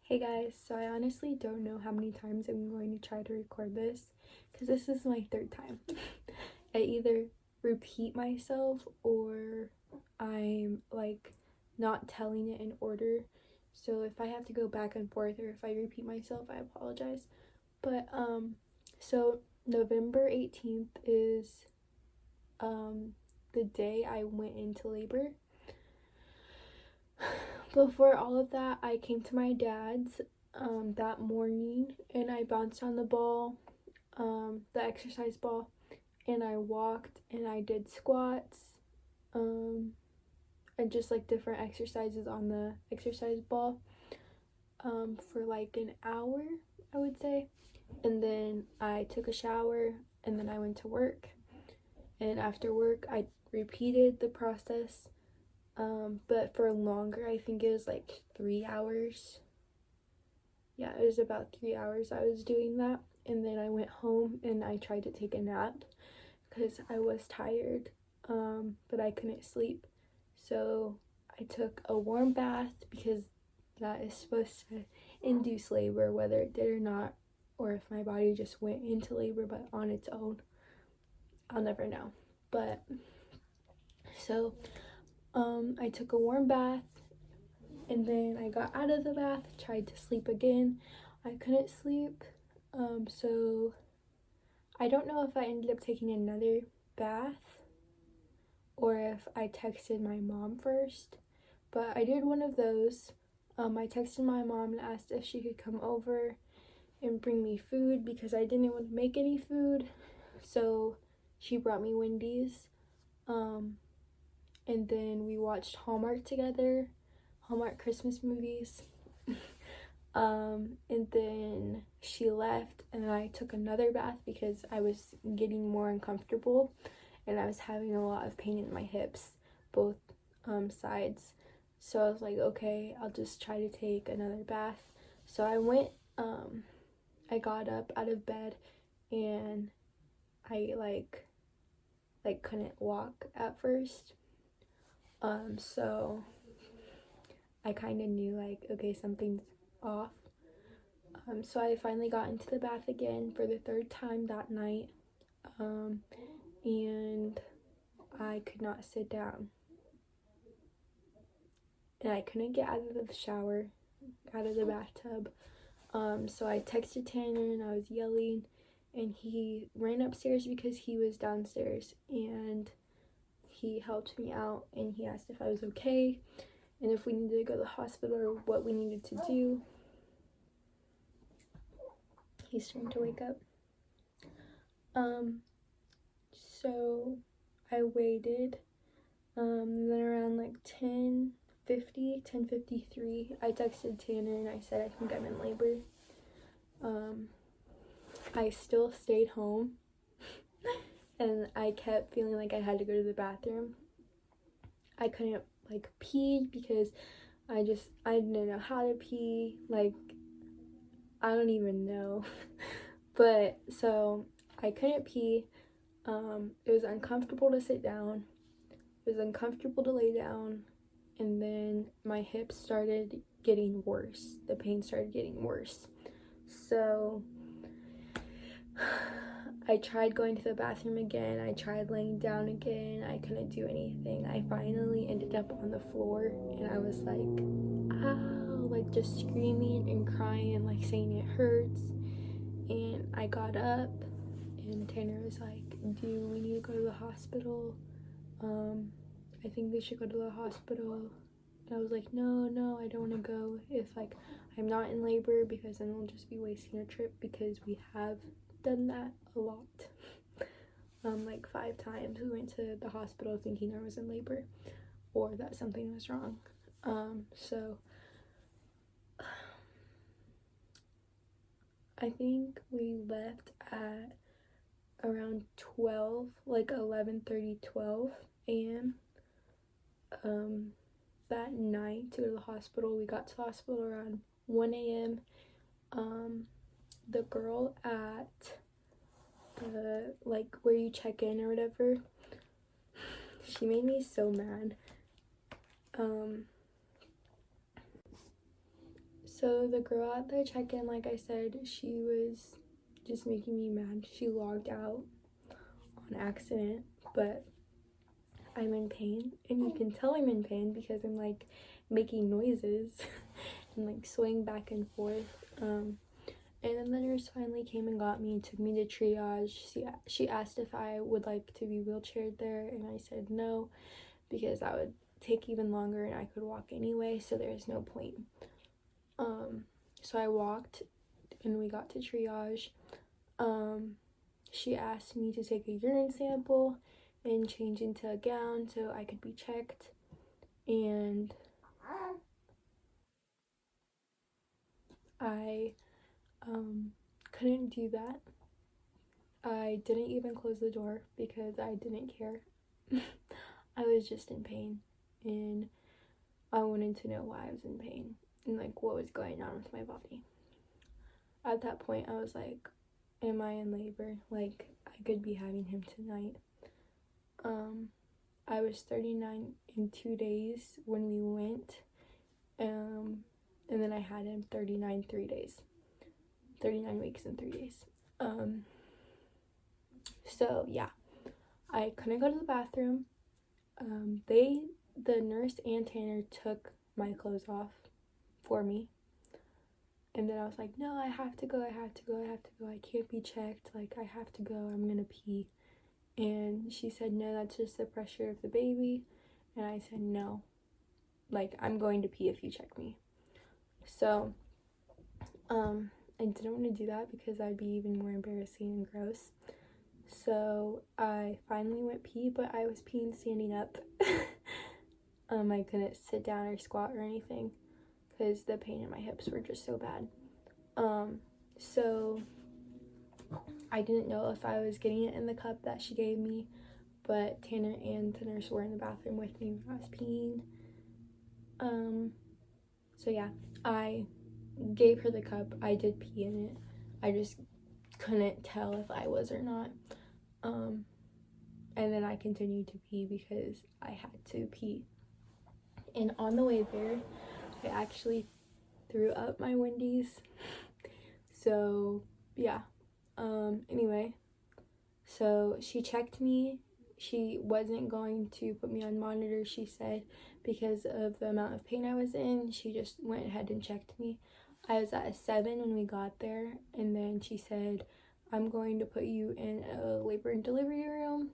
Hey guys, so I honestly don't know how many times I'm going to try to record this because this is my third time. I either repeat myself or I'm like not telling it in order. So if I have to go back and forth or if I repeat myself, I apologize. But so November 18th is the day I went into labor. Before all of that, I came to my dad's that morning and I bounced on the ball, the exercise ball, and I walked and I did squats, and just like different exercises on the exercise ball for like an hour, I would say. And then I took a shower and then I went to work. And after work, I repeated the process, but for longer. I think it was like 3 hours. Yeah, it was about 3 hours I was doing that. And then I went home and I tried to take a nap because I was tired, but I couldn't sleep. So I took a warm bath because that is supposed to induce labor, whether it did or not, or if my body just went into labor but on its own. I'll never know. But so I took a warm bath and then I got out of the bath, tried to sleep again. I couldn't sleep, so I don't know if I ended up taking another bath or if I texted my mom first, but I did one of those. I texted my mom and asked if she could come over and bring me food because I didn't want to make any food, so she brought me Wendy's, and then we watched Hallmark together, Hallmark Christmas movies. And then she left and I took another bath because I was getting more uncomfortable and I was having a lot of pain in my hips, both sides. So I was like, okay, I'll just try to take another bath. So I went, I got up out of bed and I like couldn't walk at first. So I kind of knew like, okay, something's off. So I finally got into the bath again for the third time that night, and I could not sit down. And I couldn't get out of the shower, out of the bathtub. So I texted Tanner and I was yelling, and he ran upstairs because he was downstairs, and he helped me out and he asked if I was okay and if we needed to go to the hospital or what we needed to do. He's starting to wake up. So I waited, then around like 10:53, I texted Tanner and I said I think I'm in labor. I still stayed home and I kept feeling like I had to go to the bathroom. I couldn't like pee because I didn't know how to pee, like I don't even know. But so I couldn't pee. It was uncomfortable to sit down, it was uncomfortable to lay down, and then my hips started getting worse, the pain started getting worse. So I tried going to the bathroom again, I tried laying down again, I couldn't do anything. I finally ended up on the floor and I was like, ow, like just screaming and crying and like saying it hurts. And I got up and Tanner was like, do we need to go to the hospital? I think we should go to the hospital. And I was like, no, I don't want to go if like I'm not in labor, because then we'll just be wasting a trip, because we have done that a lot. Like 5 times we went to the hospital thinking I was in labor or that something was wrong. So I think we left at around 12, like 11:30, 12 a.m. That night to go to the hospital. We got to the hospital around 1 a.m. The girl at the, where you check in or whatever, she made me so mad. Um, so the girl at the check-in, like I said, she was just making me mad. She logged out on accident, but I'm in pain, and you can tell I'm in pain because I'm like making noises and like swaying back and forth. And then the nurse finally came and got me and took me to triage. She asked if I would like to be wheelchaired there, and I said no because that would take even longer and I could walk anyway, so there's no point. So I walked and we got to triage. She asked me to take a urine sample and change into a gown so I could be checked, and I couldn't do that. I didn't even close the door because I didn't care. I was just in pain, and I wanted to know why I was in pain and like what was going on with my body. At that point, I was like, am I in labor? Like, I could be having him tonight. I was 39 in 2 days when we went, and then I had him 39 3 days. 39 weeks and 3 days. So yeah, I couldn't go to the bathroom. The nurse and Tanner took my clothes off for me. And then I was like, no, I have to go, I can't be checked, like, I have to go, I'm gonna pee. And she said, no, that's just the pressure of the baby. And I said, no, like, I'm going to pee if you check me. So, I didn't want to do that because that'd be even more embarrassing and gross. So I finally went pee, but I was peeing standing up. I couldn't sit down or squat or anything because the pain in my hips were just so bad. So I didn't know if I was getting it in the cup that she gave me, but Tanner and the nurse were in the bathroom with me when I was peeing. So yeah, I gave her the cup. I did pee in it. I just couldn't tell if I was or not. And then I continued to pee because I had to pee. And on the way there, I actually threw up my Wendy's. So yeah. Anyway, so she checked me. She wasn't going to put me on monitor, she said, because of the amount of pain I was in. She just went ahead and checked me. I was at a 7 when we got there, and then she said, I'm going to put you in a labor and delivery room.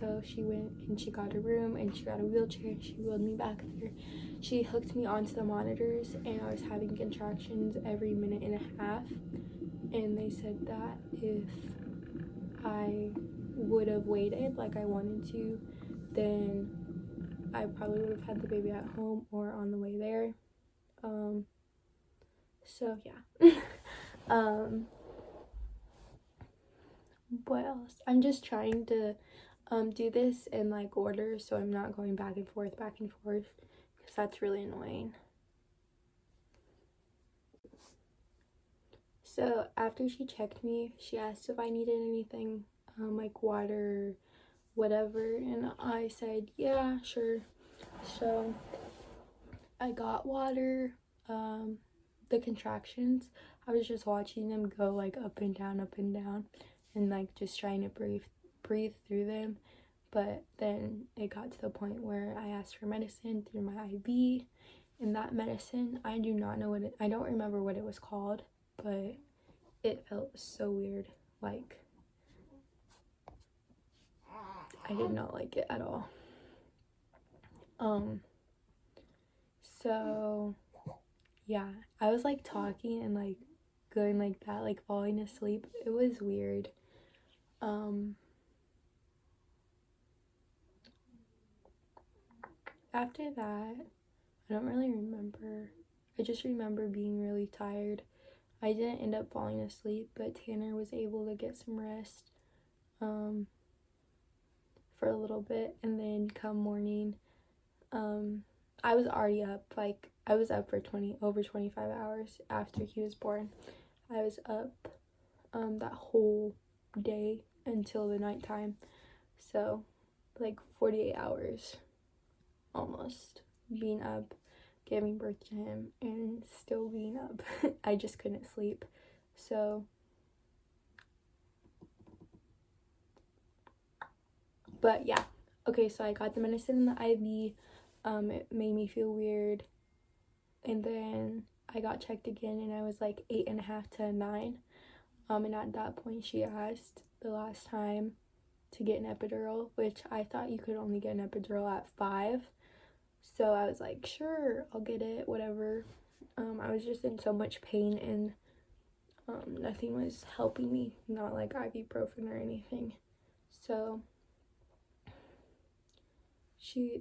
So she went and she got a room and she got a wheelchair and she wheeled me back there. She hooked me onto the monitors, and I was having contractions every minute and a half. And they said that if I would have waited like I wanted to, then I probably would have had the baby at home or on the way there. So yeah. What else? I'm just trying to do this in like order so I'm not going back and forth because that's really annoying. So after she checked me, she asked if I needed anything, like water, whatever, and I said, yeah, sure. So I got water. The contractions, I was just watching them go like up and down, and like just trying to breathe through them. But then it got to the point where I asked for medicine through my IV, and that medicine, I don't remember what it was called, but it felt so weird. Like, I did not like it at all. So yeah, I was like talking and like going like that, like falling asleep. It was weird. After that, I don't really remember. I just remember being really tired. I didn't end up falling asleep, but Tanner was able to get some rest for a little bit, and then come morning, I was already up. Like, I was up for over 25 hours after he was born. I was up that whole day until the nighttime, so like 48 hours almost. being up, giving birth to him, and still being up. I just couldn't sleep. So, but yeah. Okay, so I got the medicine in the IV. It made me feel weird. And then I got checked again, and I was like 8.5 to 9. And at that point, she asked the last time to get an epidural, which I thought you could only get an epidural at 5. So I was like, sure, I'll get it, whatever. I was just in so much pain, and nothing was helping me, not like ibuprofen or anything. So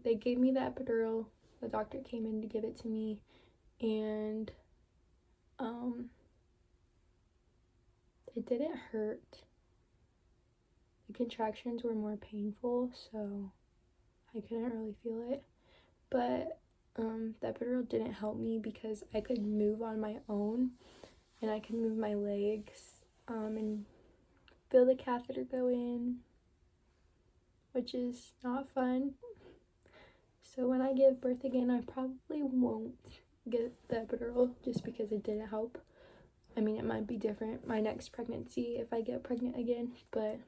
they gave me the epidural. The doctor came in to give it to me, and it didn't hurt. The contractions were more painful, so I couldn't really feel it. But the epidural didn't help me because I could move on my own, and I could move my legs and feel the catheter go in, which is not fun. So when I give birth again, I probably won't get the epidural just because it didn't help. I mean, it might be different my next pregnancy if I get pregnant again, but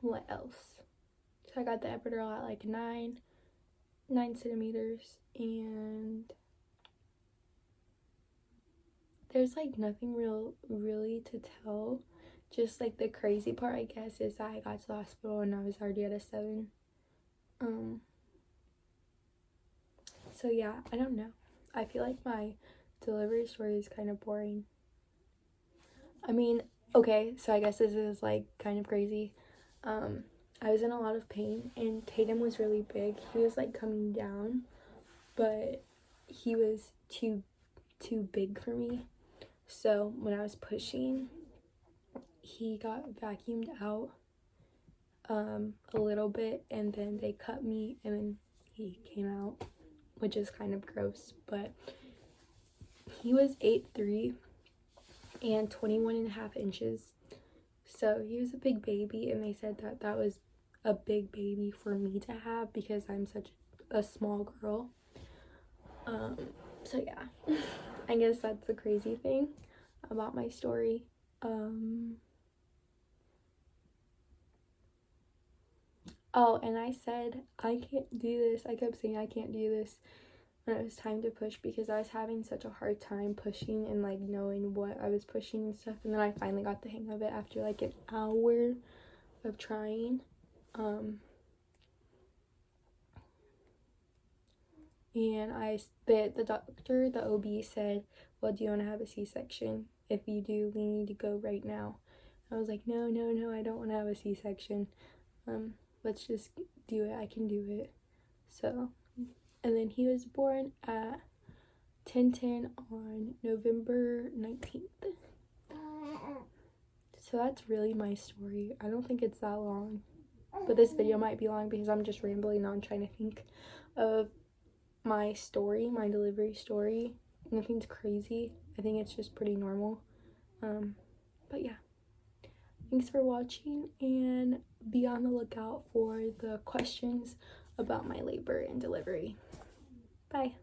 what else? So I got the epidural at like 9 centimeters, and there's like nothing really to tell. Just like the crazy part, I guess, is that I got to the hospital and I was already at a 7. So yeah, I don't know. I feel like my delivery story is kind of boring. I mean, okay, so I guess this is like kind of crazy. I was in a lot of pain, and Tatum was really big. He was like coming down, but he was too big for me. So when I was pushing, he got vacuumed out a little bit, and then they cut me, and then he came out, which is kind of gross. But he was 8'3" and 21.5 inches, so he was a big baby, and they said that that was a big baby for me to have because I'm such a small girl. So yeah, I guess that's the crazy thing about my story. Oh, and I said I can't do this. I kept saying I can't do this when it was time to push because I was having such a hard time pushing and like knowing what I was pushing and stuff. And then I finally got the hang of it after like an hour of trying. And the doctor, the OB said, well, do you want to have a C-section? If you do, we need to go right now. I was like, no, I don't want to have a C-section. Let's just do it. I can do it. So, and then he was born at 10:10 on November 19th. So that's really my story. I don't think it's that long, but this video might be long because I'm just rambling on trying to think of my story, my delivery story. Nothing's crazy. I think it's just pretty normal. But yeah, thanks for watching, and be on the lookout for the questions about my labor and delivery. Bye.